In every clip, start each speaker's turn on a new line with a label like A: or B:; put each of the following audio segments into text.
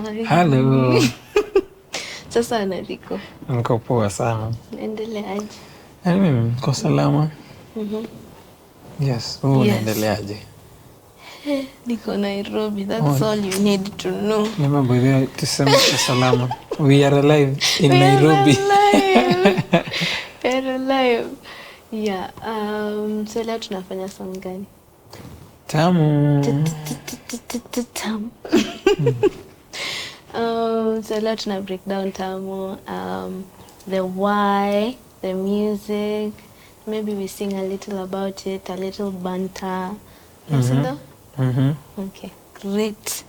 A: Hello.
B: Sasa Anariko.
A: Niko poa sana.
B: Naendeleaje?
A: Mimi niko salama. Yes, wewe unaendeleaje?
B: Niko Nairobi. That's all you need to know.
A: Remember there tuseme salama. We are alive in Nairobi.
B: We are alive. Yeah, so leo tunafanya song gani?
A: Tamu.
B: Tamu. So leo tuna break down Tamu, the why, the music, maybe we sing a little about it, a little banter. Yes, no? Okay, great.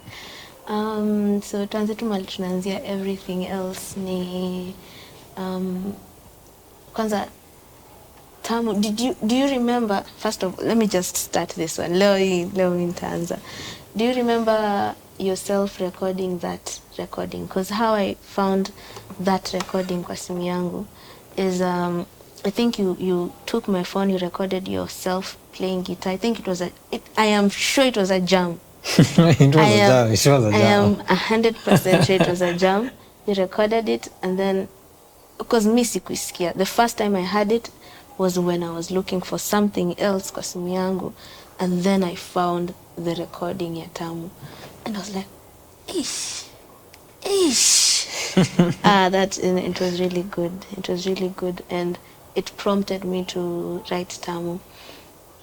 B: So tuanze tu mali tunaanzia everything else ni kwanza Tamu, do you remember, first of all, let me just start this one. Leo nitaanza. Do you remember yourself recording that recording? Because how I found that recording kwa simu yangu is I think you took my phone, you recorded yourself playing guitar. I think I am sure it was a jam.
A: It was a jam.
B: I am 100% sure it was a jam. You recorded it and then, because mi sikuisikia. The first time I heard it was when I was looking for something else kwa simu yangu, and then I found the recording ya Tamu and I was like, ish. It was really good and it prompted me to write Tamu.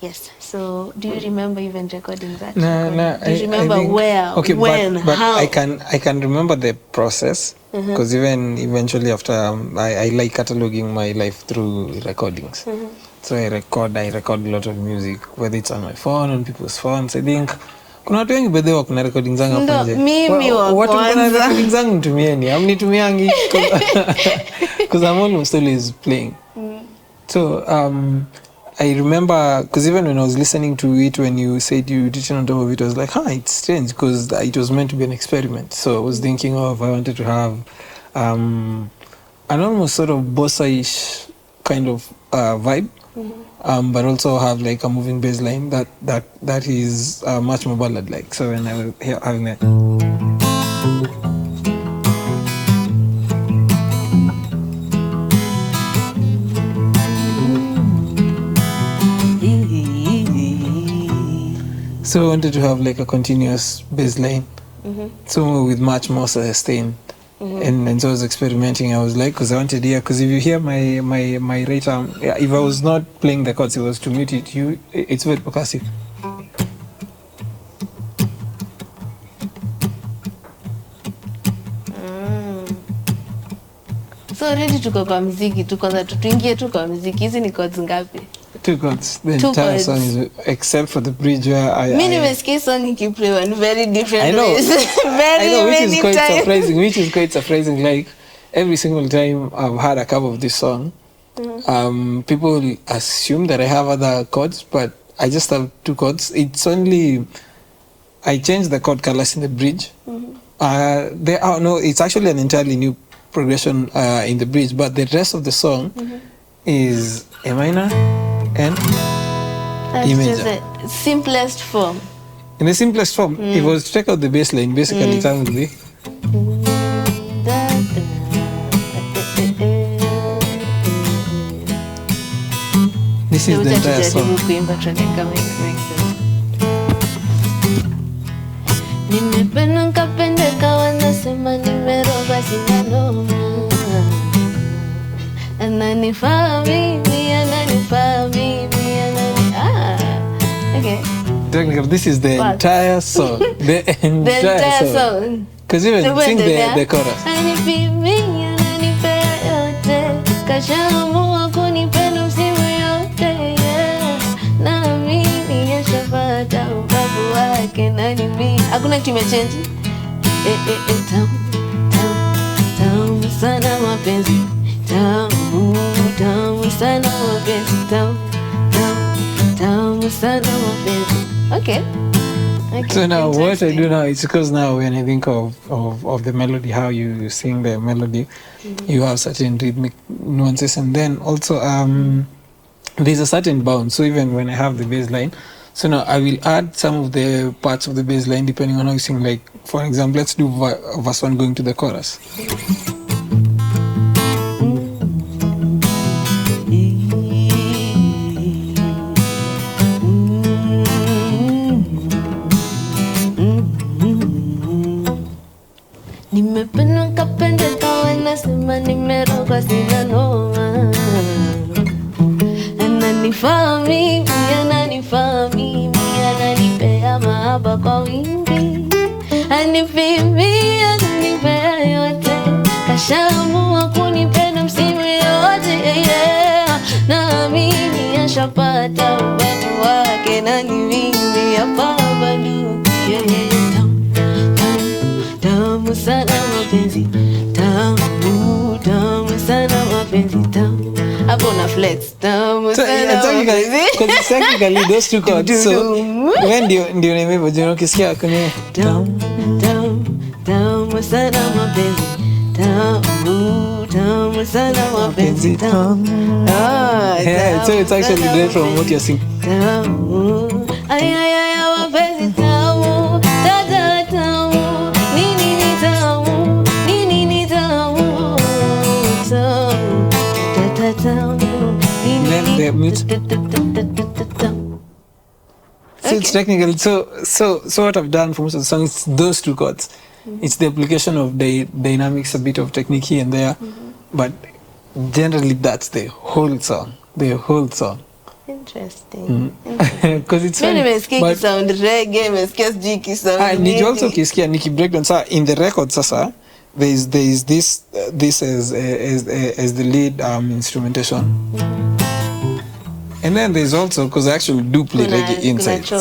B: Yes. So do you remember even recording that?
A: No.
B: Do you remember where,
A: okay,
B: when,
A: but
B: how?
A: I can remember the process because even eventually after I like cataloging my life through recordings. So I record a lot of music, whether it's on my phone, on people's phones. I think kuna watu wengi bedhe wa kuna recording zangu hapo nje.
B: Mimi wa
A: watu kuna
B: kwanza.
A: recording zangu mtumieni, amnitumiangi because I'm almost always playing. So I remember, because even when I was listening to it, when you said you did it on top of it, I was like, it's strange, because it was meant to be an experiment. So I was thinking I wanted to have an almost sort of bossa-ish kind of vibe, but also have like a moving bass line that is much more ballad-like. So when I was having that... So I wanted to have like a continuous bass line, so with much more sustain. And so I was experimenting. I was like, because I wanted because if you hear my right arm, if I was not playing the chords, it was to mute it. It's very percussive.
B: So already tuko kwa muziki, tuingie tu kwa muziki. Hizi ni chords ngapi?
A: 2 chords. The entire song is, except for the bridge where
B: Mimi nimesikia song ikiplay on very different ways.
A: I know, which is quite surprising. Like every single time I've had a cover of this song, people assume that I have other chords, but I just have 2 chords. It's only I changed the chord colors in the bridge. It's actually an entirely new progression in the bridge, but the rest of the song is A minor and E major.
B: The simplest form.
A: In the simplest form, if I was to check out the bass line, basically it would be this is the entire song.
B: Nimependa nikapendeka, wanasema nimeroga sindano. Ananifaa mimi. Okay.
A: Technically, this is the entire song. The entire song. Because even sing the chorus.
B: Ananipea yote, kashaamua kunipenda msimu yote, na mimi yashapata ubavu wake nani mimi. Hakuna kitu imechange. Tamu sana mapenzi. Tamu sana mapenzi. Tamu sana mapenzi. Okay.
A: So now what I do now is because now when I think of the melody, how you sing the melody, you have certain rhythmic nuances, and then also there's a certain bounce. So even when I have the bass line, So now I will add some of the parts of the bass line depending on how you sing. Like, for example, let's do verse 1 going to the chorus.
B: Nimependa kapendeka wanasema nimerogwa sina noma. Ananifaa mimi, ananipea mahaba kwa wingi. Anipimia, ananipea yote. Kashaamua kunipenda msimu yote, yeah. Naamini ashapata ubavu wake na ni mimi hapa bado, yeah. Tamu sana mapenzi, tamu, tamu sana mapenzi, tamu. Hapo na flex, tamu sana mapenzi.
A: Because technically those two chords, so when ndio nimeiva, ndio ukisikia kwenye
B: tamu, tamu, tamu sana mapenzi, tamu, tamu sana mapenzi, tamu.
A: Yeah, so it's actually different from what you're singing.
B: Tamu, ay, ay, ay, mapenzi tamu, tata tamu.
A: Then the mute. So it's technical. So what I've done for most of the song is those two chords. It's the application of the dynamics, a bit of technique here and there, but generally that's the whole song. The whole song.
B: Interesting.
A: Because it's
B: many meskiki sound reggae, meskiki sound.
A: Did you also kisikia Nikki breakdown? So in the record, sasa there's this as the lead instrumentation, and then there's also, because I actually do play reggae inside. So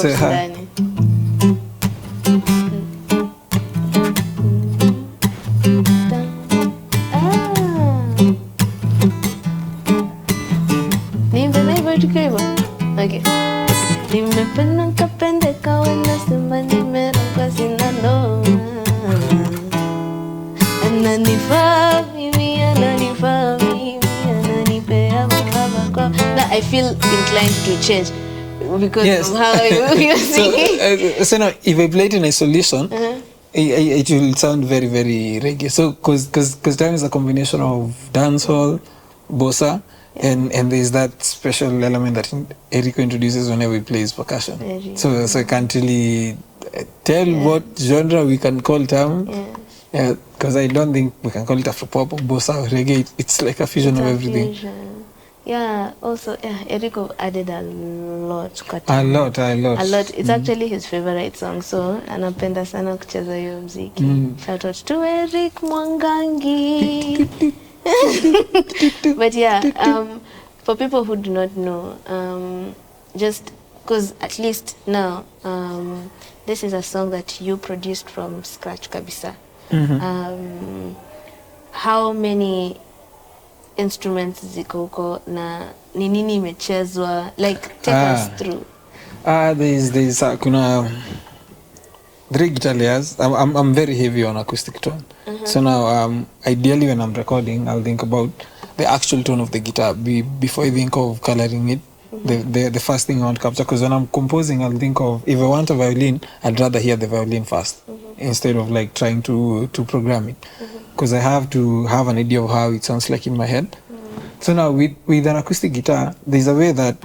B: okay. Nimependa kapendeka wanasema nimerogwa sina noma. Ananifaa mimi, ananipea mahaba kwa. Now I feel inclined to change because of how you're singing.
A: So now if I play it in isolation, it will sound very, very reggae. So because time is a combination of dancehall, bossa, and there's that special element that Eriko introduces whenever he plays percussion. So I can't really tell what genre we can call Tamu. Yeah, because I don't think we can call it Afropop or bossa or reggae. It's like a fusion of everything.
B: Yeah, also, Eriko added a lot.
A: A lot.
B: It's actually his favorite song, so anapenda sana kucheza hiyo muziki. Shout out to Eric Mwangangi. But yeah, for people who do not know, just because at least now, this is a song that you produced from scratch kabisa. How many instruments ziko huko na ni nini imechezwa? Like, take us through.
A: There's kuna 3 guitar layers. I'm very heavy on acoustic tone. So now, ideally when I'm recording, I'll think about the actual tone of the guitar before I think of coloring it. The first thing I want to capture, because when I'm composing, I'll think of, if I want a violin, I'd rather hear the violin first instead of like trying to program it, because I have to have an idea of how it sounds like in my head. So now with an acoustic guitar, there's a way that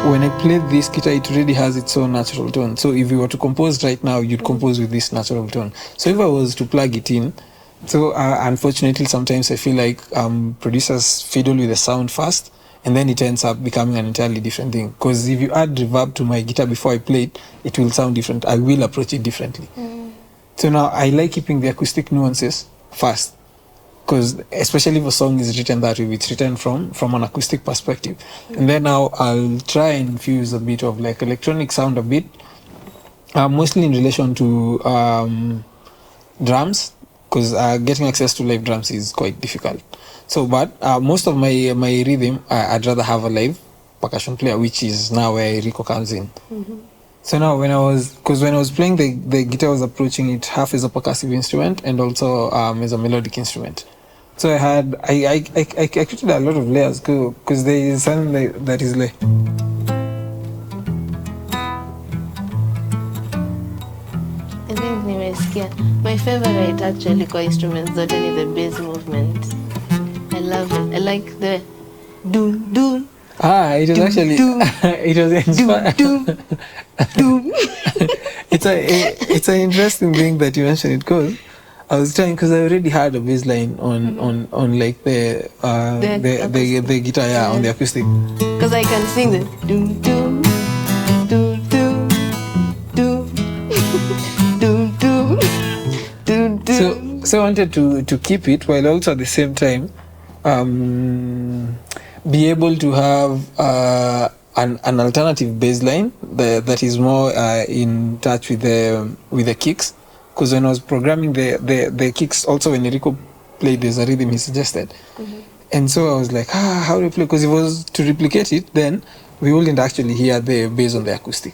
A: when I play this guitar, it really has its own natural tone. So if you were to compose right now, you'd compose with this natural tone. So if I was to plug it in, so unfortunately, sometimes I feel like producers fiddle with the sound first, and then it ends up becoming an entirely different thing. Because if you add reverb to my guitar before I play it, it will sound different. I will approach it differently. So now I like keeping the acoustic nuances first, because especially if a song is written that way, it's written from an acoustic perspective. And then now I'll try and infuse a bit of like electronic sound a bit, mostly in relation to drums, because getting access to live drums is quite difficult. So, but most of my rhythm, I'd rather have a live percussion player, which is now where Rico comes in. So now when I was playing the guitar, I was approaching it half as a percussive instrument and also as a melodic instrument. So I created a lot of layers because there is something that is like.
B: think nimesikia. My favorite actually kwa instruments zote ni the bass movement. I love it. I like the doom doom.
A: It was actually it was it's an interesting thing that you mentioned it, because I was trying, because I already had a bass line on like the guitar, on the acoustic.
B: Because I can sing the doom doom doom doom doom doom doom doom doom.
A: So I wanted to keep it, while also at the same time be able to have an alternative bass line that is more in touch with the kicks. Because when I was programming the kicks, also when Enrico played, there's a rhythm he suggested. And so I was like, how do you play? Because if it was to replicate it, then we wouldn't actually hear the bass on the acoustic.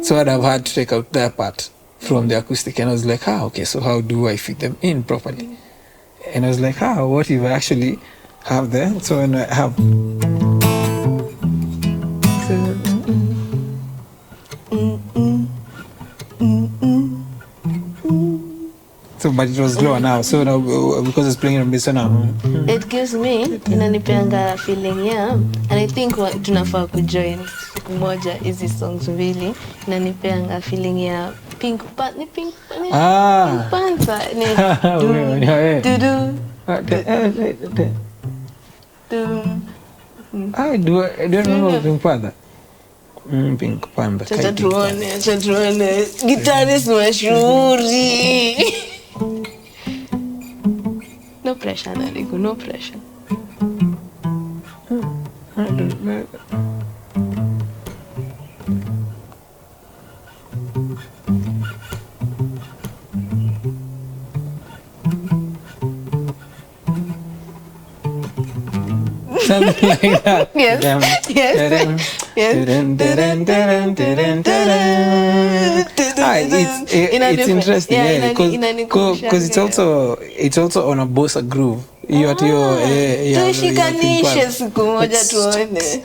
A: So I'd have had to take out that part from the acoustic. And I was like, okay, so how do I fit them in properly? And I was like, what if I actually have there? So when I have... So, but it was lower now. So now, because it's playing on bass now,
B: it gives me inanipeanga feeling and I think tunafaa kujoin siku moja hizi songs mbili. Inanipeanga feeling ya pink panther ni
A: do I remember Pink Panther? Pink Panther.
B: Tuone guitarist mashuhuri. No pressure, Anariko, no pressure.
A: Something like that.
B: Yes.
A: It's interesting, because it's also on a bossa groove.
B: Tushikanishe siku moja tuone.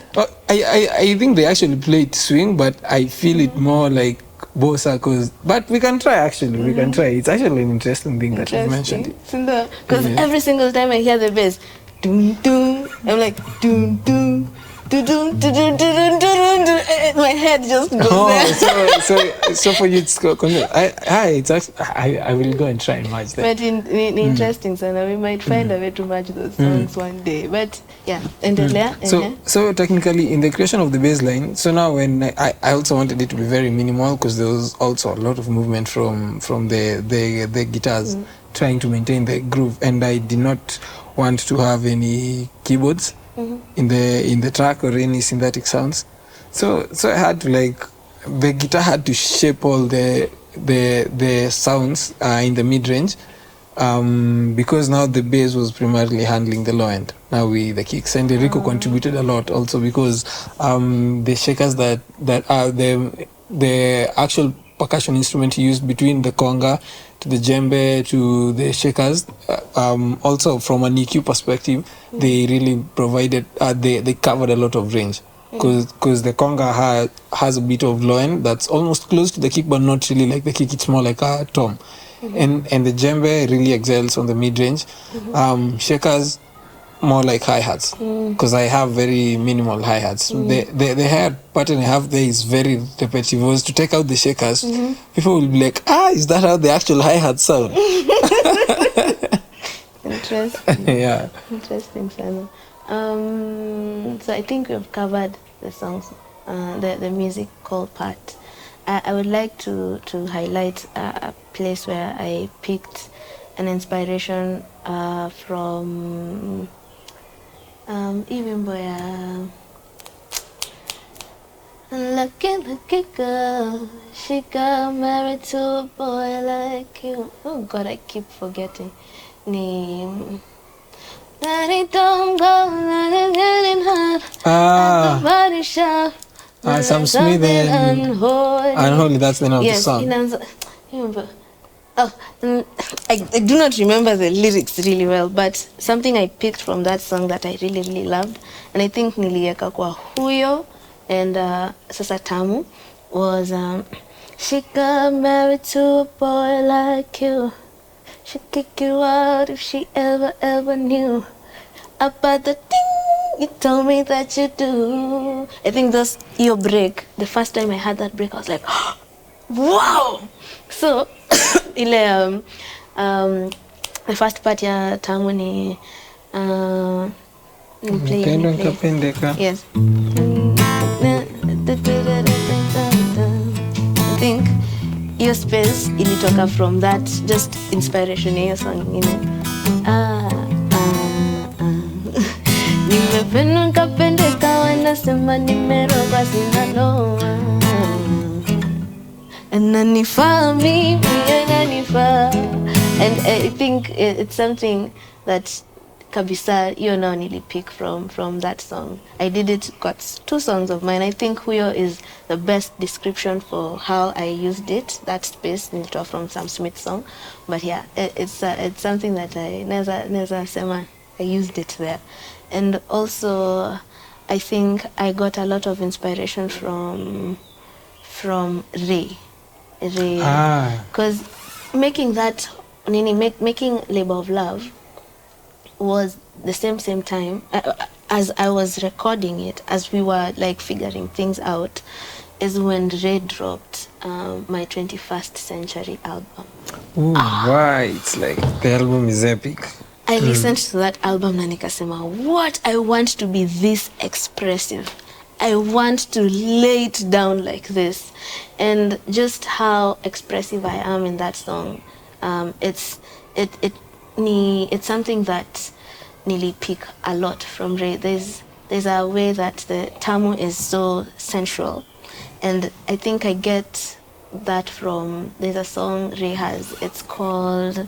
A: I think they actually play it swing, but I feel it more like bossa, but we can try actually. We can try. It's actually an interesting thing that you mentioned.
B: Because every single time I hear the bass, doom doom, I'm like doom doom. My head just goes there.
A: So for you, it's I will go and try and match that.
B: But interesting, so we might find a way to match those songs one day. But yeah, endelea.
A: So technically, in the creation of the bass line, so now when I also wanted it to be very minimal, because there was also a lot of movement from the guitars trying to maintain the groove, and I did not want to have any keyboards in the track or any synthetic sounds. So I had to, like, the guitar had to shape all the sounds in the mid range, because now the bass was primarily handling the low end. Now the kicks, and Enrico contributed a lot also, because the shakers that are the actual percussion instrument he used between the conga to the djembe to the shakers, also from an EQ perspective, they really provided, they covered a lot of range, because the conga has a bit of low end that's almost close to the kick, but not really like the kick. It's more like a tom. And the djembe really excels on the mid range. Shakers more like hi-hats, because I have very minimal hi-hats. The hi-hat pattern I have there is very repetitive. If I was to take out the shakers, people will be like, is that how the actual hi-hat sound?
B: Interesting.
A: Yeah.
B: Interesting, Sana. So I think we've covered the songs, the musical part. I would like to highlight a place where I picked an inspiration from even boy, lucky girl, she got married to a boy like you. Oh God, I keep forgetting name. That it don't go, that it getting hot. Body shop.
A: Sam Smith and Unholy. That's the name of the song.
B: I do not remember the lyrics really well, but something I picked from that song that I really, really loved, and I think nilieka kwa huyo and sasa Tamu, was She got married to a boy like you. She'd kick you out if she ever knew about the thing you told me that you do. I think that's your break. The first time I had that break, I was like, wow! So, the first part ya Tamu ni
A: Kapendeka.
B: Yes. I think your space ilitoka from that just inspiration ya hiyo song ingine. Nimependa kapendeka wanasema nimerogwa sina noma. Ananifaa mimi ananifaa. And I think it's something that kabisa you know nili pick from that song. I did it, got 2 songs of mine. I think Huyo is the best description for how I used it, that space nilitoa from Sam Smith song. But yeah, it's something that I neza sema I used it there. And also I think I got a lot of inspiration from RAYE. Because making that making Labor of Love was the same time as I was recording it, as we were like figuring things out, is when RAYE dropped my 21st Century album.
A: Ooh, right. It's like the album is epic.
B: I listened to that album na nikasema, what? I want to be this expressive. I want to lay it down like this. And just how expressive I am in that song, it's something that nearly pick a lot from RAYE. There's a way that the Tamu is so sensual, and I think I get that from, there's a song RAYE has, it's called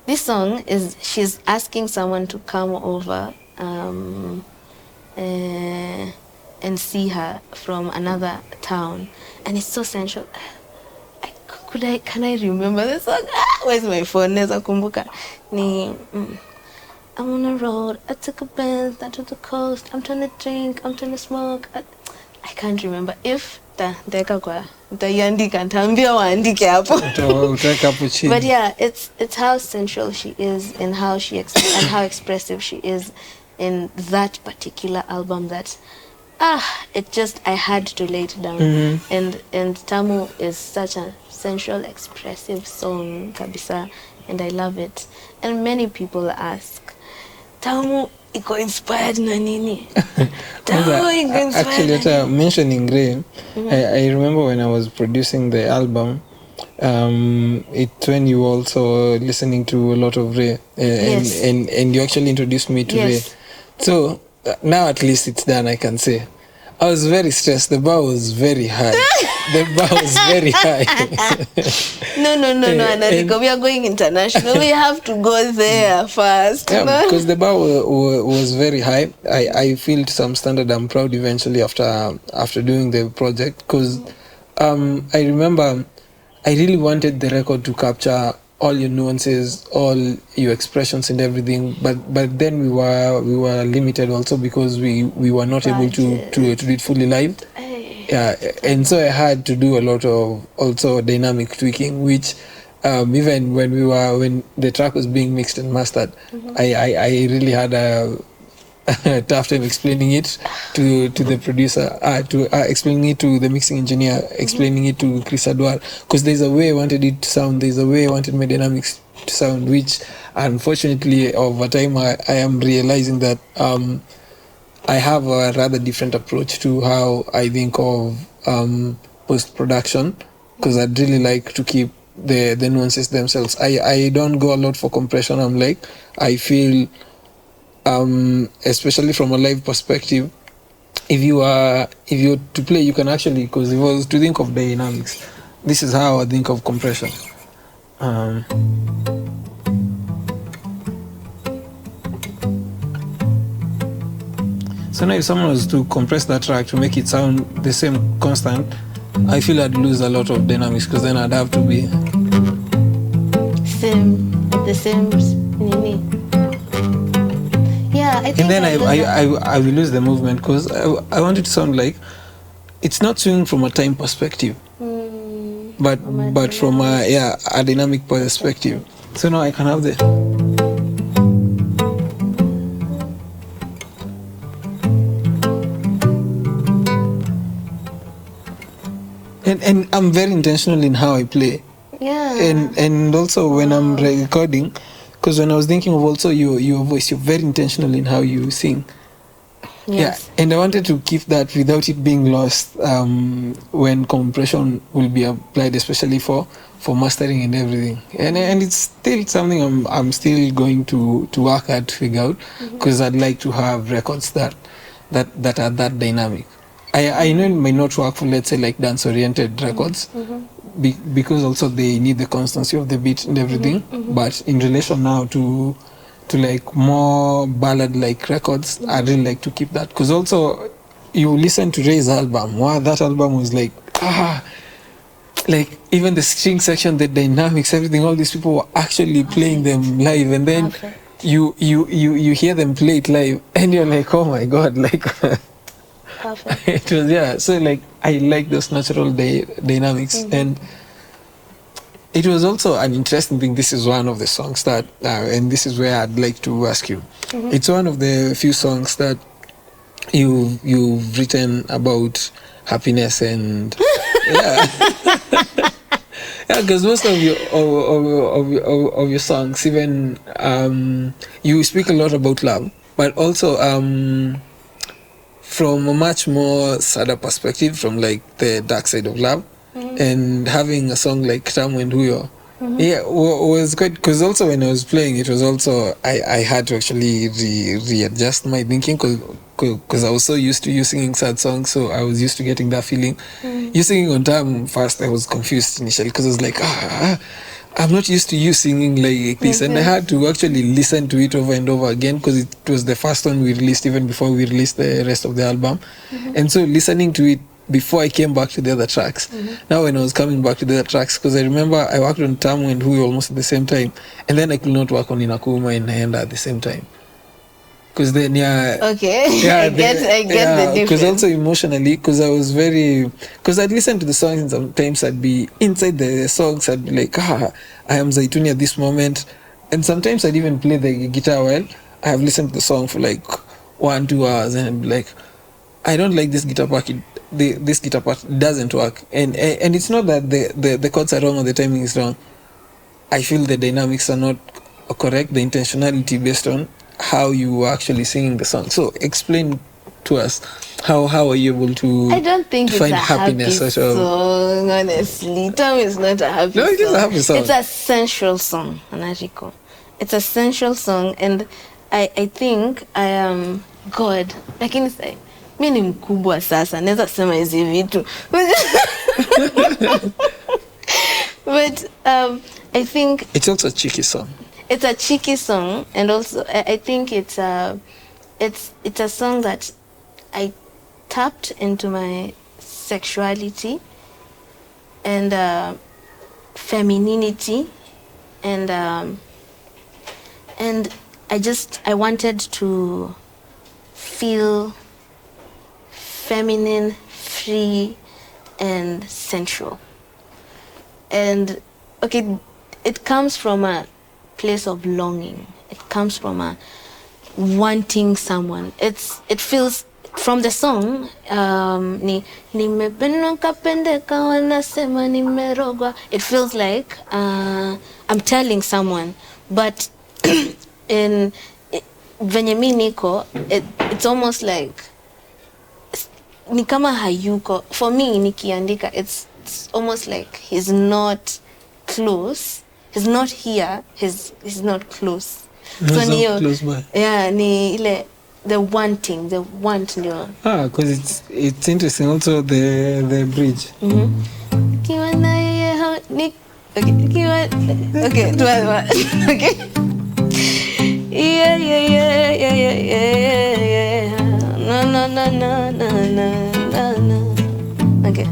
B: this song is, she's asking someone to come over and see her from another town, and it's so sensual. Can I remember the song? Where's my phone? Neza kumbuka. I'm on a road, I took a Benz down to the coast, I'm trying to drink, I'm trying to smoke. I can't remember. If ndeka kwa nitaiandika, nitaambia waandike hapo. But yeah, it's how sensual she is and how and how expressive she is in that particular album that it just, I had to lay it down. And Tamu is such a sensual, expressive song kabisa, and I love it. And many people ask, Tamu iko inspired na nini? Tamu iko inspired.
A: Actually, after mentioning RAYE, I remember when I was producing the album, when you were also listening to a lot of RAYE,
B: Yes.
A: and you actually introduced me to
B: Yes.
A: RAYE. So now at least it's done, I can say. I was very stressed. The bar was very high.
B: No, Anariko, we are going international. We have to go there first.
A: Yeah, because the bar was very high. I feel to some standard I'm proud eventually after doing the project, because I remember I really wanted the record to capture all your nuances, all your expressions and everything, but then we were limited also because we were not able to do it fully live. Yeah, and so I had to do a lot of also dynamic tweaking, which even when the track was being mixed and mastered, I really had a tough time explaining it to the producer, explaining it to the mixing engineer, explaining it to Chris Adwar, because there's a way I wanted it to sound, there's a way I wanted my dynamics to sound, which unfortunately over time I am realizing that I have a rather different approach to how I think of post-production, because I'd really like to keep the nuances themselves. I don't go a lot for compression. I feel especially from a live perspective, if you to play, you can actually, because if I was to think of dynamics, this is how I think of compression. So now if someone was to compress that track to make it sound the same constant, I feel I'd lose a lot of dynamics, because then I'd have to be
B: the same nini. Yeah, Yeah, I think
A: And then
B: I lose that.
A: I will lose the movement because I want it to sound like it's not swinging from a time perspective, but from a dynamic perspective. So now I can have the. And I'm very intentional in how I play.
B: Yeah.
A: And also when I'm recording, because when I was thinking of also your voice, you're very intentional in how you sing.
B: Yes.
A: Yeah, and I wanted to keep that without it being lost when compression will be applied, especially for mastering and everything. And it's still something I'm still going to work at to figure out, because I'd like to have records that are that dynamic. I know it might not work for, let's say, like dance-oriented records, because also they need the constancy of the beat and everything. But in relation now to like more ballad like records, I really like to keep that, because also you listen to RAYE's album. Wow, that album was like like even the string section, the dynamics, everything, all these people were actually playing them live, and then you hear them play it live and you're like, oh my god, like it was so like I like those natural dynamics. And it was also an interesting thing. This is one of the songs that, and this is where I'd like to ask you. It's one of the few songs that you've written about happiness and because most of your songs, even you speak a lot about love, but also from a much more sadder perspective, from like the dark side of love. And having a song like Tamu and was quite, because also when I was playing it was also I had to actually readjust my thinking, because I was so used to you singing sad songs, so I was used to getting that feeling. You singing on Tamu, first I was confused initially, because I was like, I'm not used to you singing like this. And I had to actually listen to it over and over again, because it was the first one we released even before we released the rest of the album. And so listening to it before I came back to the other tracks. Now when I was coming back to the other tracks, because I remember I worked on Tamu and Huyo almost at the same time, and then I could not work on Inakuma and Naenda at the same time. Because then I get the difference. Because also emotionally, because I was because I'd listen to the songs and sometimes I'd be inside the songs, I'd be like, I am Zaituni at this moment. And sometimes I'd even play the guitar while I have listened to the song for like 1-2 hours, and I'd be like, I don't like this guitar part. This guitar part doesn't work, and it's not that the chords are wrong or the timing is wrong. I feel the dynamics are not correct, the intentionality based on how you were actually singing the song. So explain to us how are you able to?
B: I don't think
A: find
B: it's a
A: happiness
B: happy song, honestly. Tamu is not a happy song.
A: No, it is a happy song.
B: It's a sensual song, Anariko. It's a sensual song, and I think I am God. Lakini say mi ni mkubwa sasa, naweza sema hizi vitu. But I think
A: it's also a cheeky song.
B: It's a cheeky song, and also I think it's a song that I tapped into my sexuality and femininity, and I wanted to feel feminine, free, and sensual. And okay, it comes from a place of longing. It comes from a wanting someone. It feels from the song nimependwa kapendeka wanasema nimerogwa. It feels like I'm telling someone, but in venye mi niko, it's almost like ni kama hayuko. For me nikiandika, it's almost like he's not close. He's not here. He's not close.
A: So close by.
B: Yeah, ni ile the wanting, the want ndio.
A: Because it's interesting also the bridge.
B: Kiwa na yeye ni okay, tuanze. Okay. Yeah. No. Okay.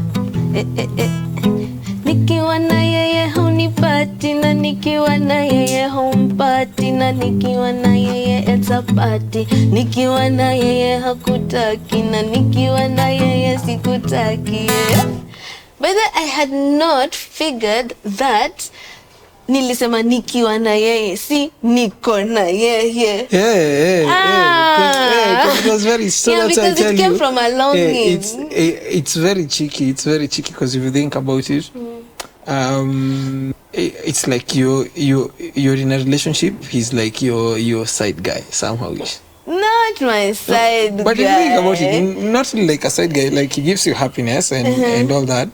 B: Nikiwa na yeye hunipati, na nikiwa na yeye humpati, na nikiwa na yeye it's a party. Nikiwa na yeye hakutaki, na nikiwa na yeye sikutaki, yeah. But then I had not figured that nilisema nikiwa na yeye, si niko na yeye.
A: Because it was very so
B: yeah, because it came from a longing.
A: It's very cheeky. It's very cheeky because if you think about it, it's like you're in a relationship. He's like your side guy somehow.
B: Not my side guy.
A: But if you think about it, not really like a side guy. Like he gives you happiness and all that.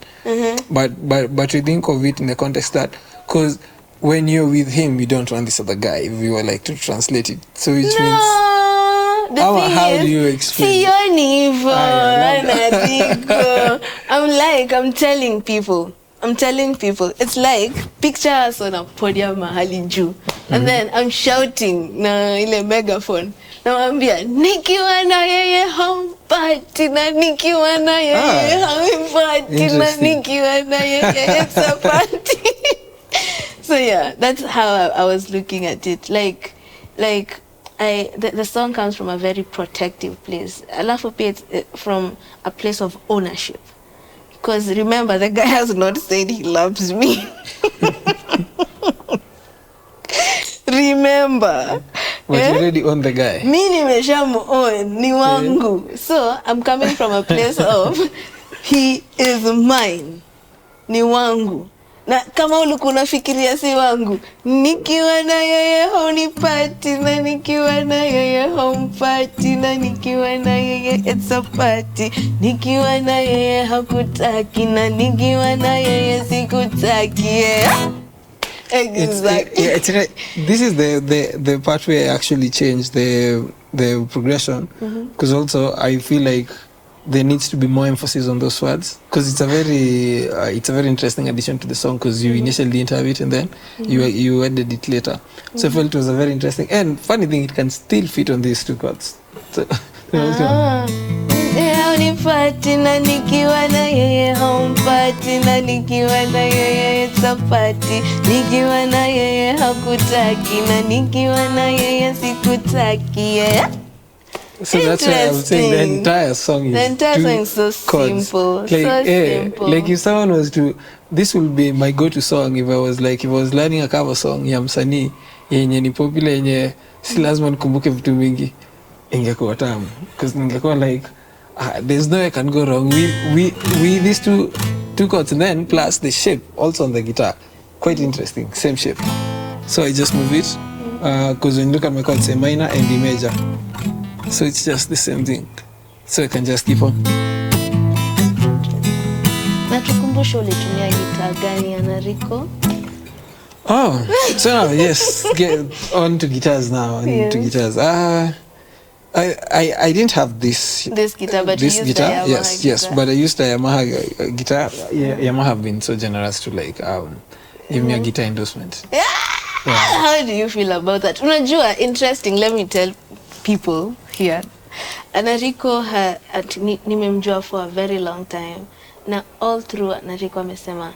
A: But you think of it in the context that because when you're with him, you don't want this other guy. If you were like to translate it, so which means how do you explain? I'm telling people. It's like picture us on a podium mahali juu, and then I'm shouting na ile megaphone. Namwambia nikiwa na yeye home party, na nikiwa na yeye home party, na nikiwa na yeye it's a party. So yeah, that's how I was looking at it. Like the song comes from a very protective place. I love it from a place of ownership. Because remember, the guy has not said he loves me. Remember. But you already own the guy.
B: Mi nimeshamuown, ni wangu. So I'm coming from a place of he is mine, ni wangu. Na kama ulikuwa unafikiria si wangu, nikiwa na yeye hunipati, na nikiwa na yeye humpati, na nikiwa na yeye it's a party, nikiwa na yeye hakutaki, na nikiwa na yeye sikutaki, yeah. Exactly.
A: This is the part where I actually changed the progression, because also I feel like there needs to be more emphasis on those words, because it's a very interesting addition to the song, because you initially didn't have it and then you added it later. So I felt it was a very interesting and funny thing, it can still fit on these two chords. So,
B: Unipati na nikiwa na yeye humpati, na nikiwa na yeye it's a party, nikiwa na yeye hakutaki, na nikiwa na yeye sikutaki, yeah.
A: So that's why I'm saying the entire song is
B: so simple.
A: Like,
B: so simple.
A: Like if someone was to, this will be my go-to song if I was learning a cover song ya msanii yenye ni popular yenye si lazima nikumbuke vitu mingi, ingekuwa tamu, because ningekuwa like there's no way I can go wrong. We these two chords, and then plus the shape also on the guitar, quite interesting, same shape. So I just move it because when you look at my chords, A minor and D major, so it's just the same thing. So I can just keep on.
B: Na tukumbushe ulitumia gitaa gani Anariko?
A: Oh, so now, yes, get on to guitars now. To guitars. I didn't have this
B: guitar, but
A: this
B: you used
A: guitar.
B: a Yamaha
A: Yes,
B: guitar.
A: yes, but I used a Yamaha guitar. Yeah, Yamaha have been so generous to like give me a guitar endorsement.
B: Yeah. How do you feel about that? Unajua, interesting, let me tell people here. Anariko nimemjua for a very long time. Na all through Anariko amesema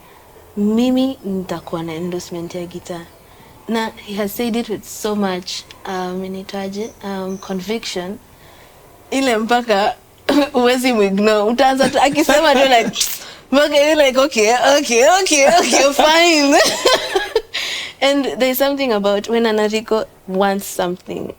B: mimi nitakuwa na endorsement ya guitar. Na he has said it with so much conviction, ile mpaka uwezi muignore. Utaanza tu akisema tu like mpaka you're like okay, fine. And there's something about when Anariko wants something,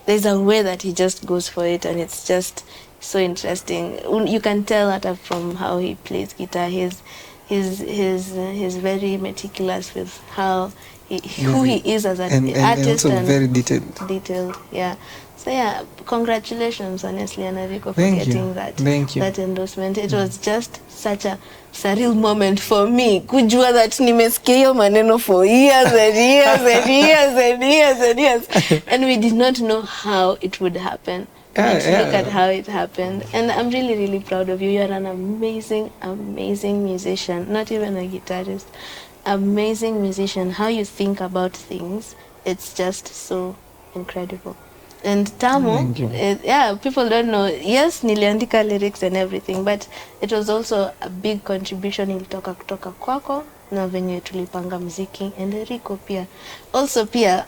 B: there's a way that he just goes for it, and it's just so interesting. You can tell that from how he plays guitar. He's very meticulous with how who he is as an artist,
A: and also very detailed.
B: Yeah. So yeah, congratulations, honestly, Anariko, for
A: Thank
B: getting
A: you.
B: that endorsement. It was just such a surreal moment for me. Kujua that nimesikia hiyo maneno for years and years. And we did not know how it would happen. But look at how it happened. And I'm really, really proud of you. You're an amazing, amazing musician. Not even a guitarist. Amazing musician. How you think about things, it's just so incredible. And Tamu, people don't know. Yes, niliandika lyrics and everything, but it was also a big contribution ilitoka kutoka kwako na venye tulipanga muziki, and Lyrical pia. Also pia,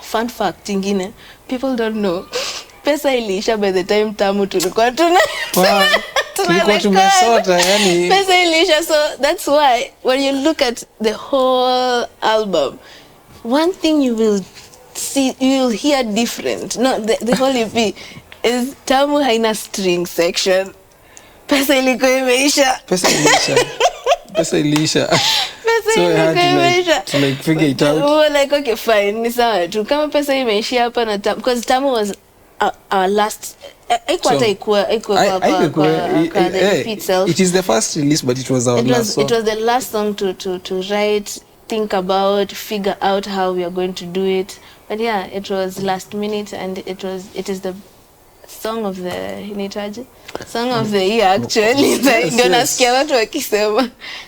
B: fun fact ingine, people don't know, pesa iliisha by the time Tamu tulikuwa
A: tulikuwa tumesota yani.
B: Pesa iliisha, so that's why when you look at the whole album, one thing you will see, you will hear different. No, the whole EP is Tamu haina string section. Pesa ilikuwa imeisha.
A: Pesa iliisha. So I had to like figure it out.
B: We were like, okay, fine, ni sawa tu. Kama pesa imeishia hapa na Tamu, because Tamu was our last.
A: It is the first release, but it was our last song.
B: It was the last song to write, think about, figure out how we are going to do it. But yeah, it was last minute, and it is the song of the song of the year actually.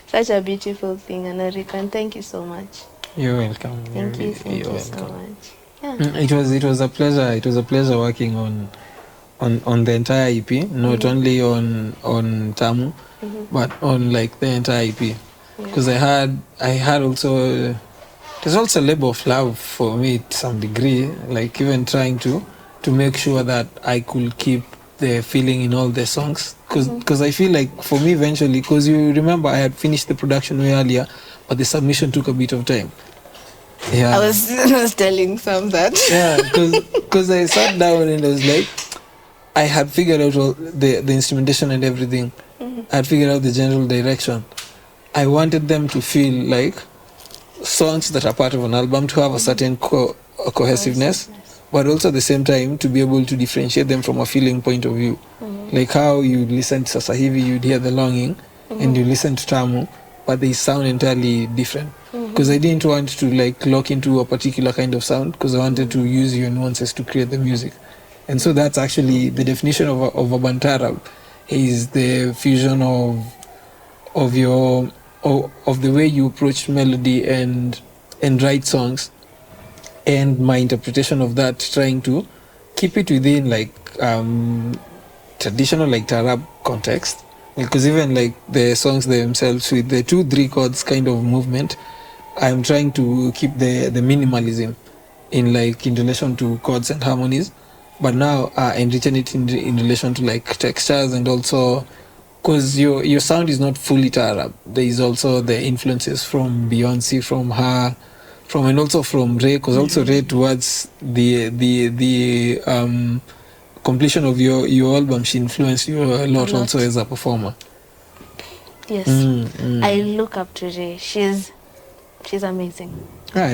B: Such a beautiful thing, Anariko, and thank you so much.
A: You're welcome.
B: Thank you so much. Yeah.
A: It was a pleasure. It was a pleasure working on the entire EP, not only on Tamu, but on like the entire EP. Because I had also, there's also a labor of love for me to some degree, like even trying to make sure that I could keep the feeling in all the songs. Because I feel like for me eventually, because you remember I had finished the production way earlier, but the submission took a bit of time. Yeah,
B: I was telling some that.
A: Yeah, because I sat down and I was like, I had figured out all the instrumentation and everything. I had figured out the general direction. I wanted them to feel like songs that are part of an album, to have a certain cohesiveness, but also at the same time to be able to differentiate them from a feeling point of view. Like how you listen to Sasa Hivi, you'd hear the longing, and you listen to Tamu, but they sound entirely different. Because I didn't want to like lock into a particular kind of sound, because I wanted to use your nuances to create the music. And so that's actually the definition of a Bantarab, is the fusion of the way you approach melody and write songs, and my interpretation of that, trying to keep it within like traditional like Tarab context, because even like the songs themselves with the 2-3 chords kind of movement, I'm trying to keep the minimalism in relation to chords and harmonies, but now enriching it in relation to like textures, and also because your sound is not fully Tarab. There is also the influences from Beyonce, from her, and also from RAYE, because also RAYE towards the completion of your album, she influenced you a lot also as a performer.
B: Yes, I look up to RAYE. She's amazing.
A: I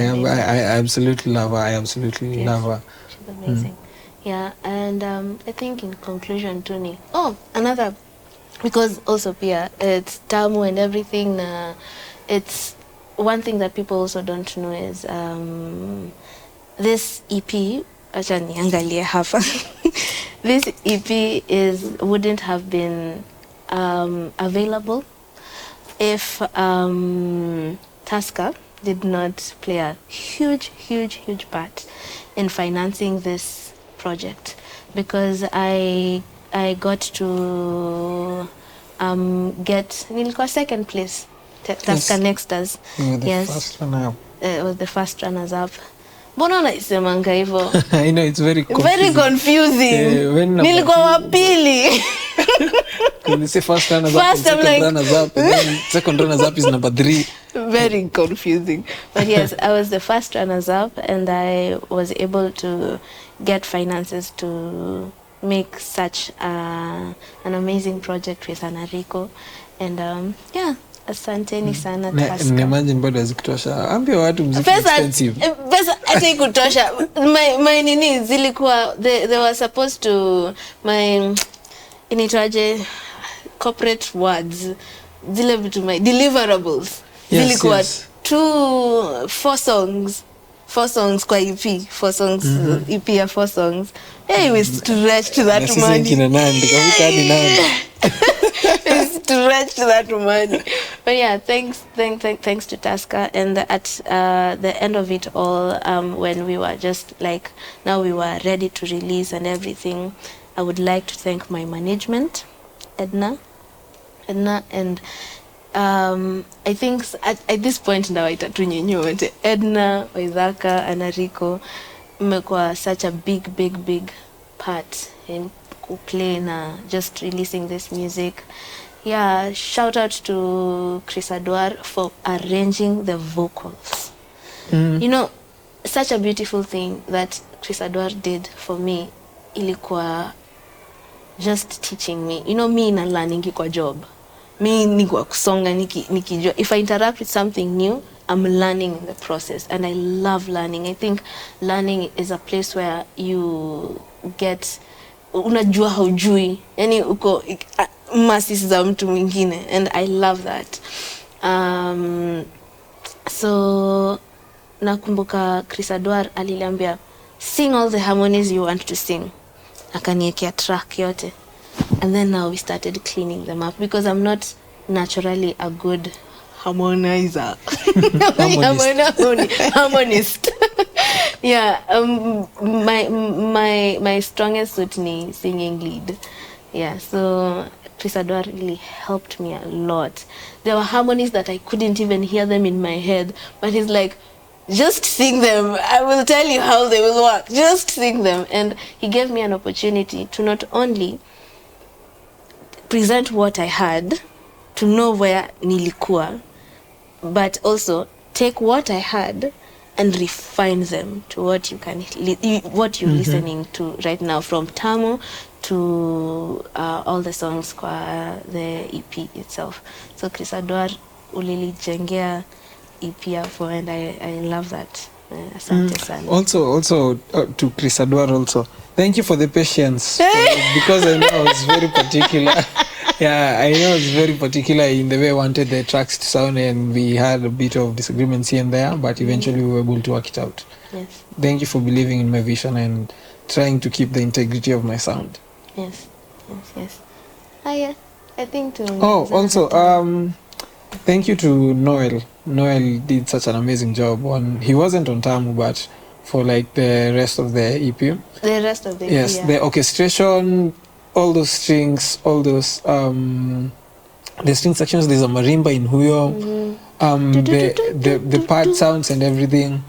A: absolutely love her. Love her.
B: She's amazing. Yeah, and I think in conclusion, Tony. Another, because also Pia, it's Tamu and everything. It's one thing that people also don't know is this EP. Acha niangalie hapa. This EP wouldn't have been available if Tusker did not play a huge part in financing this project, because I got to get nilikuwa second place. Tusker next us.
A: First runner up.
B: It was the first runners up. Mbona unaisemanga hivyo?
A: I know, it's very
B: confusing. Nilikuwa wa pili.
A: When you say first runners up, second runners up, and then second runners up is number 3.
B: Very confusing. But yes, I was the first runners up, and I was able to get finances to make such an amazing project with Anariko. And yeah, asanteni sana Tusker.
A: Imagine bado hazikutosha. Ambia watu muziki expensive.
B: Pesa hata ikutosha. My nini zilikuwa, they were supposed to, my initwaje corporate words, zile vitu, my deliverables. Zilikuwa 4 songs kwa EP, 4 songs, EP ya 4 songs. Hey, we stretched that money. Stretched that money. But yeah, thanks to Tusker. And at the end of it all, when we were just like, now we were ready to release and everything, I would like to thank my management, Edna, and I think at this point now, Edna, Waithaka, Anariko, mmekuwa such a big part in play na just releasing this music. Yeah, shout out to Chris Adwar for arranging the vocals. You know, such a beautiful thing that Chris Adwar did for me. Ilikuwa just teaching me. You know, me na learning kwa job. Me nikwa kusonga nikijua. If I interact with something new, I'm learning in the process, and I love learning. I think learning is a place where you get unajua haujui, yani uko masisi za mtu mwingine, and I love that. So nakumbuka Chris Adwar aliliambia sing all the harmonies you want to sing, akaniekea track yote, and then now we started cleaning them up because I'm not naturally a good harmonizer. Harmonist. Yeah, my strongest suit ni singing lead. Yeah, so Chris Adwar really helped me a lot. There were harmonies that I couldn't even hear them in my head, but he's like, just sing them. I will tell you how they will work. Just sing them. And he gave me an opportunity to not only present what I had, to know where nilikuwa, but also take what I had and refine them to what you can what you're listening to right now, from Tamu to all the songs kwa the EP itself. So Chris Adwar ulilijengea EP hapo, and I love that. Asante sana.
A: Also to Chris Adwar also, thank you for the patience because I know I was very particular. Yeah, I know I was very particular in the way I wanted the tracks to sound, and we had a bit of disagreements here and there, but eventually we were able to work it out.
B: Yes.
A: Thank you for believing in my vision and trying to keep the integrity of my sound.
B: Yes. Yeah, I think to...
A: Oh, also, thank you to Noel. Noel did such an amazing job. He wasn't on Tamu, but for like the rest of the EP.
B: The rest of the EP,
A: yes, the orchestration, all those strings, all those the string sections. There's a marimba in Huyo. The part sounds and everything.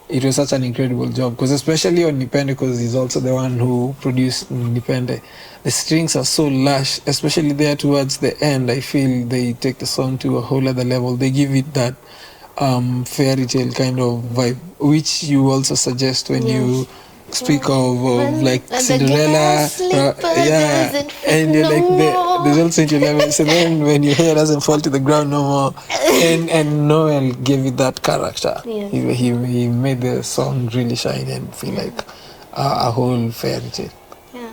A: It was such an incredible job, because especially on Nipende, because he's also the one who produced Nipende. The strings are so lush, especially there towards the end. I feel they take the song to a whole other level. They give it that fairy tale kind of vibe, which you also suggest when you speak of like Cinderella, and you're like there's also into level. So then when your hair doesn't fall to the ground no more, and Noel gave it that character.
B: Yes.
A: He made the song really shine and feel like a whole fairy tale.
B: Yeah.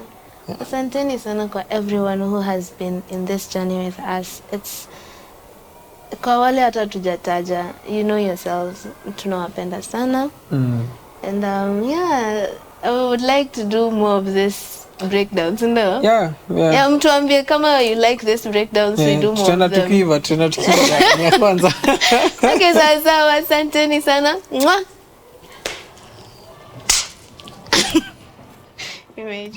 B: Asanteni sana kwa everyone who has been in this journey with us. It's kwa wale hata tujataja, you know yourselves, tunawapenda sana. And yeah, I would like to do more of this breakdowns, no?
A: Yeah.
B: Mtuambie kama you like this breakdowns, we do more of them.
A: Tuna tukiva ya kwanza.
B: Okay, sawa, asanteni sana. Mwah. Image.